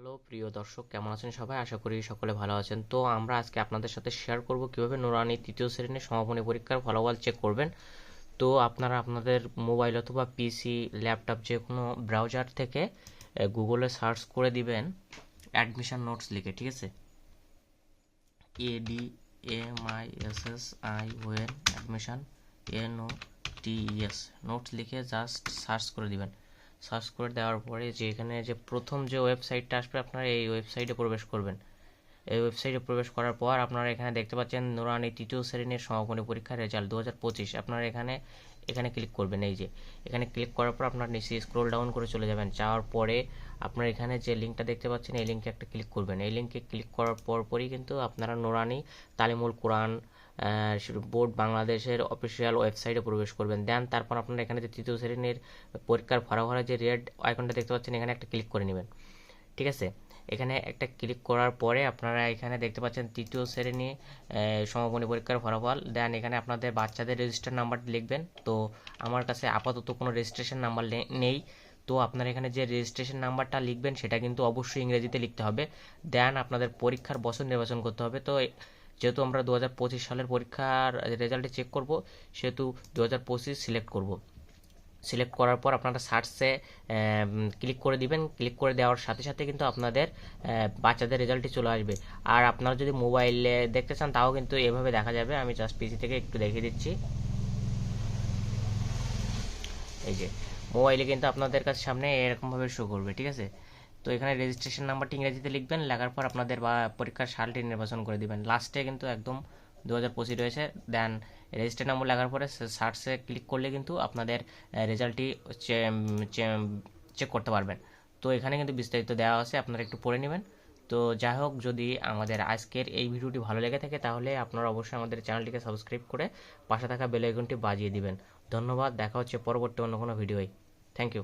Hello প্রিয় দর্শক, কেমন আছেন সবাই? আশা করি সকলে ভালো আছেন। তো আমরা আজকে আপনাদের সাথে শেয়ার করব কিভাবে নুরানি তৃতীয় শ্রেণীর সমাপনী পরীক্ষার ফলাফল চেক করবেন। তো আপনারা আপনাদের মোবাইল অথবা পিসি, ল্যাপটপ যে কোনো ব্রাউজার থেকে গুগলে সার্চ করে দিবেন অ্যাডমিশন নোটস লিখে, ঠিক আছে? ADMISSION অ্যাডমিশন NOTES নোটস লিখে জাস্ট সার্চ করে দিবেন। সার্চ করে দেওয়ার পরে যে এখানে যে প্রথম যে ওয়েবসাইটটা আসবে আপনারা এই ওয়েবসাইটে প্রবেশ করবেন। এই ওয়েবসাইটে প্রবেশ করার পর আপনারা এখানে দেখতে পাচ্ছেন নুরানি তৃতীয় শ্রেণীর সমাপনী পরীক্ষার রেজাল্ট 2025। আপনারা এখানে এখানে ক্লিক করবেন। এই যে এখানে ক্লিক করার পর আপনার নিচে স্ক্রল ডাউন করে চলে যাবেন। যাওয়ার পরে আপনারা এখানে যে লিঙ্কটা দেখতে পাচ্ছেন এই লিঙ্কে একটা ক্লিক করবেন। এই লিঙ্কে ক্লিক করার পরই কিন্তু আপনারা নুরানি তালিমুল কোরআন বোর্ড বাংলাদেশের অফিসিয়াল ওয়েবসাইটে প্রবেশ করবেন। দেন তারপর আপনারা এখানে যে তৃতীয় শ্রেণীর পরীক্ষার ফলাফলের যে রেড আইকনটা দেখতে পাচ্ছেন এখানে একটা ক্লিক করে নেবেন, ঠিক আছে? এখানে একটা ক্লিক করার পরে আপনারা এখানে দেখতে পাচ্ছেন তৃতীয় শ্রেণী সমাপনী পরীক্ষার ফলাফল। দেন এখানে আপনাদের বাচ্চাদের রেজিস্টার নাম্বারটি লিখবেন। তো আমার কাছে আপাতত কোনো রেজিস্ট্রেশন নাম্বার নেই, তো আপনারা এখানে যে রেজিস্ট্রেশন নাম্বারটা লিখবেন সেটা কিন্তু অবশ্যই ইংরেজিতে লিখতে হবে। দেন আপনাদের পরীক্ষার বছর নির্বাচন করতে হবে। তো যেহেতু আমরা 2025 সালের পরীক্ষার রেজাল্টে চেক করব, সেহেতু 2025 সিলেক্ট করব। সিলেক্ট করার পর আপনারা সার্চে ক্লিক করে দিবেন। ক্লিক করে দেওয়ার সাথে সাথে কিন্তু আপনাদের বাচ্চাদের রেজাল্টটি চলে আসবে। আর আপনারা যদি মোবাইলে দেখতে চান তাও কিন্তু এভাবে দেখা যাবে। আমি জাস্ট পিসি থেকে একটু দেখিয়ে দিচ্ছি। এই যে মোবাইলে কিন্তু আপনাদের কাছে সামনে এরকমভাবে শো করবে, ঠিক আছে? তো এখানে রেজিস্ট্রেশন নাম্বারটি ইংরেজিতে লিখবেন। লেখার পর আপনাদের বা পরীক্ষার সালটি নির্বাচন করে দিবেন। লাস্টে কিন্তু একদম 2025 রয়েছে। দেন রেজিস্টার নাম্বার লেখার পরে সার্চে ক্লিক করলে কিন্তু আপনাদের রেজাল্টটি চেক করতে পারবেন। তো এখানে কিন্তু বিস্তারিত দেওয়া আছে, আপনারা একটু পড়ে নেবেন। তো যাই হোক, যদি আমাদের আজকের এই ভিডিওটি ভালো লেগে থাকে তাহলে আপনারা অবশ্যই আমাদের চ্যানেলটিকে সাবস্ক্রাইব করে পাশে থাকা বেল আইকনটি বাজিয়ে দিবেন। ধন্যবাদ। দেখা হচ্ছে পরবর্তী অন্য কোনো ভিডিওয়। Thank you.